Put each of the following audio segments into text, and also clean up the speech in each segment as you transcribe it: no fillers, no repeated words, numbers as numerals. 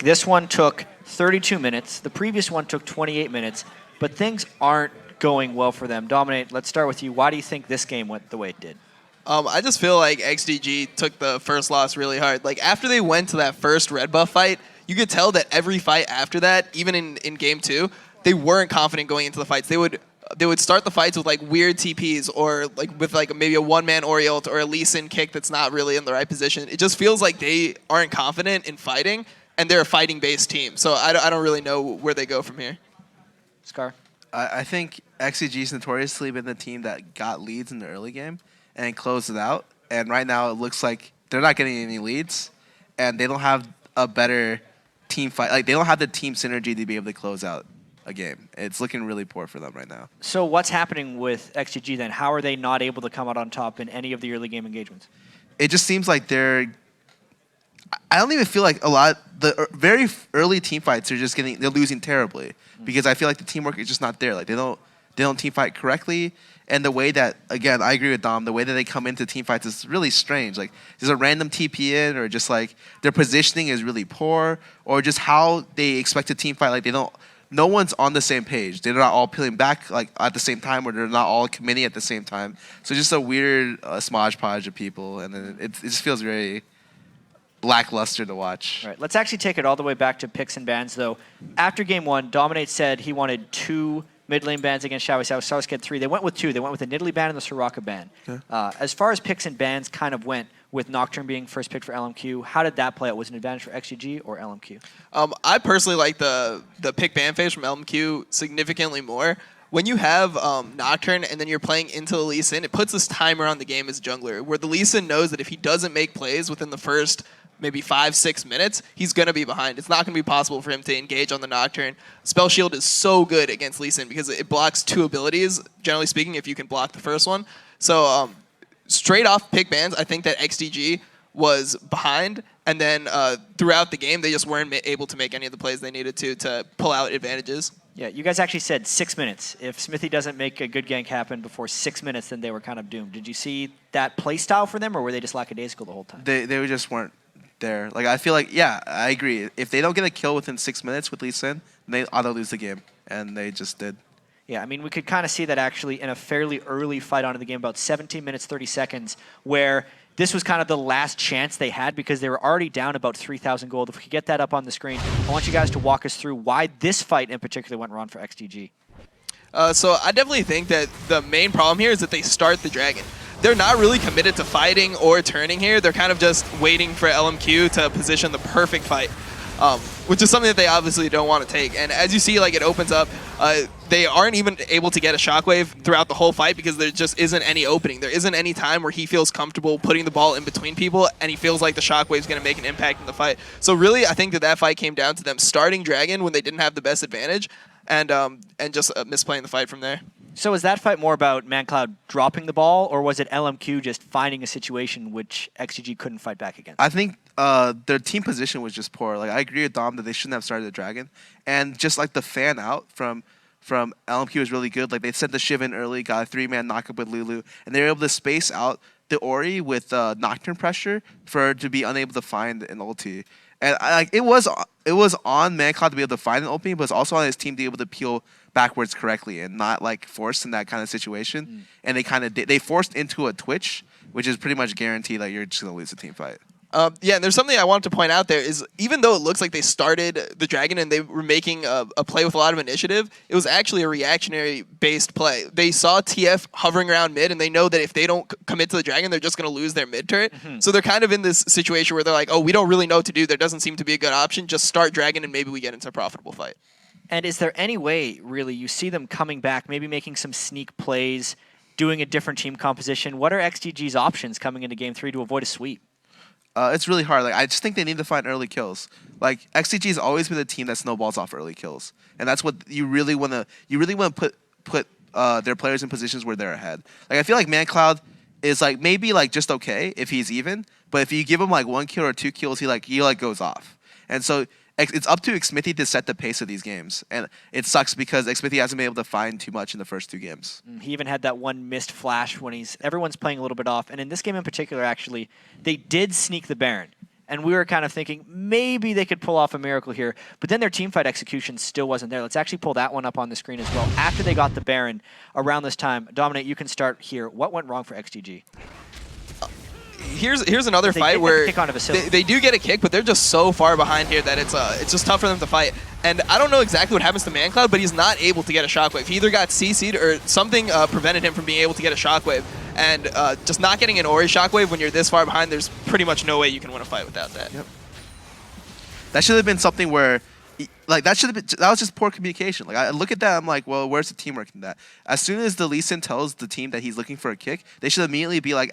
This one took 32 minutes. The previous one took 28 minutes. But things aren't going well for them. Dominate, let's start with you. Why do you think this game went the way it did? I just feel like XDG took the first loss really hard. Like, after they went to that first red buff fight, you could tell that every fight after that, even in game 2, they weren't confident going into the fights. They would start the fights with like weird TPs or like with like maybe a one-man Oriole or a Lee Sin kick that's not really in the right position. It just feels like they aren't confident in fighting, and they're a fighting-based team. So I don't really know where they go from here. Scar? I think XDG's notoriously been the team that got leads in the early game and closed it out. And right now it looks like they're not getting any leads, and they don't have a better team fight. Like, they don't have the team synergy to be able to close out a game. It's looking really poor for them right now. So what's happening with XDG then? How are they not able to come out on top in any of the early game engagements? It just seems like I don't even feel like the very early team fights are just they're losing terribly because I feel like the teamwork is just not there. Like, they don't team fight correctly. And the way that, again, I agree with Dom, the way that they come into team fights is really strange. Like, there's a random TP in, or just like their positioning is really poor, or just how they expect a team fight. Like, no one's on the same page. They're not all peeling back like at the same time, or they're not all committing at the same time. So just a weird smodge podge of people, and then it just feels very lackluster to watch. All right, let's actually take it all the way back to picks and bans, though. After game 1, Dominate said he wanted 2 mid lane bans against Xiao Xiao. Xiao had 3. They went with 2. They went with the Nidalee ban and the Soraka ban. Okay. As far as picks and bans kind of went, with Nocturne being first pick for LMQ, how did that play out? Was it an advantage for XDG or LMQ? I personally like the pick ban phase from LMQ significantly more. When you have Nocturne and then you're playing into the Lee Sin, it puts this timer on the game as jungler, where the Lee Sin knows that if he doesn't make plays within the first maybe 5-6 minutes, he's going to be behind. It's not going to be possible for him to engage on the Nocturne. Spell Shield is so good against Lee Sin because it blocks 2 abilities, generally speaking, if you can block the first one. So straight off pick bans, I think that XDG was behind, and then throughout the game, they just weren't able to make any of the plays they needed to pull out advantages. Yeah, you guys actually said 6 minutes. If Smithy doesn't make a good gank happen before 6 minutes, then they were kind of doomed. Did you see that play style for them, or were they just lackadaisical the whole time? They just weren't there. Like, I feel like, yeah, I agree. If they don't get a kill within 6 minutes with Lee Sin, they auto lose the game, and they just did. Yeah, I mean, we could kind of see that actually in a fairly early fight onto the game, about 17 minutes, 30 seconds, where this was kind of the last chance they had because they were already down about 3,000 gold. If we could get that up on the screen, I want you guys to walk us through why this fight in particular went wrong for XDG. So I definitely think that the main problem here is that they start the Dragon. They're not really committed to fighting or turning here. They're kind of just waiting for LMQ to position the perfect fight, which is something that they obviously don't want to take. And as you see, like, it opens up, they aren't even able to get a shockwave throughout the whole fight because there just isn't any opening. There isn't any time where he feels comfortable putting the ball in between people and he feels like the shockwave is going to make an impact in the fight. So really, I think that fight came down to them starting Dragon when they didn't have the best advantage and just misplaying the fight from there. So was that fight more about ManCloud dropping the ball, or was it LMQ just finding a situation which XDG couldn't fight back against? I think their team position was just poor. Like, I agree with Dom that they shouldn't have started the Dragon. And just like the fan out from LMQ was really good. Like, they sent the Shiv in early, got a 3-man knockup with Lulu, and they were able to space out the Ori with Nocturne pressure for her to be unable to find an ulti. And it was on ManCloud to be able to find an opening, but it's also on his team to be able to peel backwards correctly and not like forced in that kind of situation. And they forced into a Twitch, which is pretty much guaranteed that you're just gonna lose a team fight. Yeah, and there's something I wanted to point out there is even though it looks like they started the Dragon and they were making a play with a lot of initiative, it was actually a reactionary-based play. They saw TF hovering around mid, and they know that if they don't commit to the Dragon, they're just going to lose their mid turret. So they're kind of in this situation where they're like, oh, we don't really know what to do. There doesn't seem to be a good option. Just start Dragon, and maybe we get into a profitable fight. And is there any way, really, you see them coming back, maybe making some sneak plays, doing a different team composition? What are XDG's options coming into Game 3 to avoid a sweep? It's really hard. Like, I just think they need to find early kills. Like, XDG has always been a team that snowballs off early kills, and that's what you really want to. You really want to put their players in positions where they're ahead. Like, I feel like ManCloud is like maybe like just okay if he's even, but if you give him like 1 kill or 2 kills, he goes off. And so it's up to Xmithy to set the pace of these games, and it sucks because Xmithy hasn't been able to find too much in the first 2 games. He even had that one missed flash when everyone's playing a little bit off, and in this game in particular, actually, they did sneak the Baron. And we were kind of thinking maybe they could pull off a miracle here. But then their teamfight execution still wasn't there. Let's actually pull that one up on the screen as well. After they got the Baron around this time, Dominate, you can start here. What went wrong for XDG? Here's another They fight did get where the kick onto Vasily. they do get a kick, but they're just so far behind here that it's just tough for them to fight. And I don't know exactly what happens to ManCloud, but he's not able to get a shockwave. He either got CC'd or something prevented him from being able to get a shockwave. And just not getting an Ori shockwave when you're this far behind, there's pretty much no way you can win a fight without that. Yep. That should have been something where, like, that was just poor communication. Like, I look at that, I'm like, well, where's the teamwork in that? As soon as the Lee Sin tells the team that he's looking for a kick, they should immediately be like,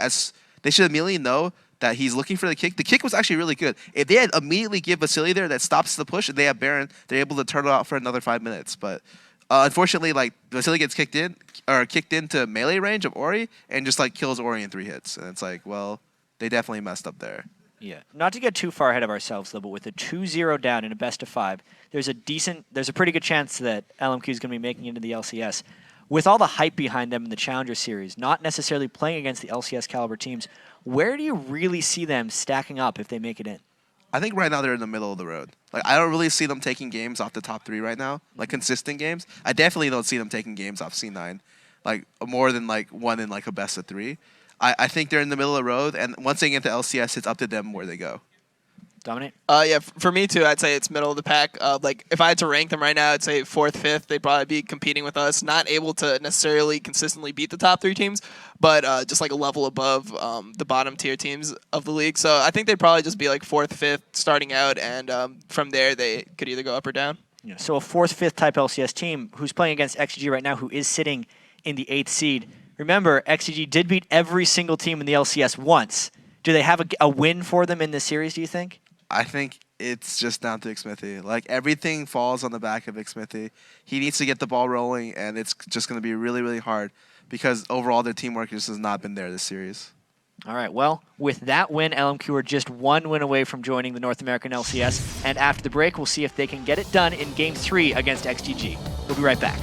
they should immediately know that he's looking for the kick. The kick was actually really good. If they had immediately give Vasily there that stops the push and they have Baron, they're able to turn it out for another 5 minutes. But unfortunately, like, Vasily gets kicked into melee range of Ori and just like kills Ori in 3 hits. And it's like, well, they definitely messed up there. Yeah, not to get too far ahead of ourselves though, but with a 2-0 down in a best of 5, there's a pretty good chance that LMQ is going to be making it into the LCS. With all the hype behind them in the Challenger Series, not necessarily playing against the LCS caliber teams, where do you really see them stacking up if they make it in? I think right now they're in the middle of the road. Like, I don't really see them taking games off the top 3 right now, like consistent games. I definitely don't see them taking games off C9, like more than like one in like a best of 3. I think they're in the middle of the road, and once they get to LCS, it's up to them where they go. Dominate? Yeah, for me too, I'd say it's middle of the pack. Like, if I had to rank them right now, I'd say 4th, 5th. They'd probably be competing with us. Not able to necessarily consistently beat the top 3 teams, but just like a level above the bottom tier teams of the league. So I think they'd probably just be like 4th, 5th starting out, and from there they could either go up or down. Yeah, so a 4th, 5th type LCS team who's playing against XG right now, who is sitting in the 8th seed. Remember, XG did beat every single team in the LCS once. Do they have a win for them in this series, do you think? I think it's just down to Xmithy. Like, everything falls on the back of Xmithy. He needs to get the ball rolling, and it's just going to be really, really hard because overall their teamwork just has not been there this series. All right, well, with that win, LMQ are just 1 win away from joining the North American LCS. And after the break, we'll see if they can get it done in Game 3 against XDG. We'll be right back.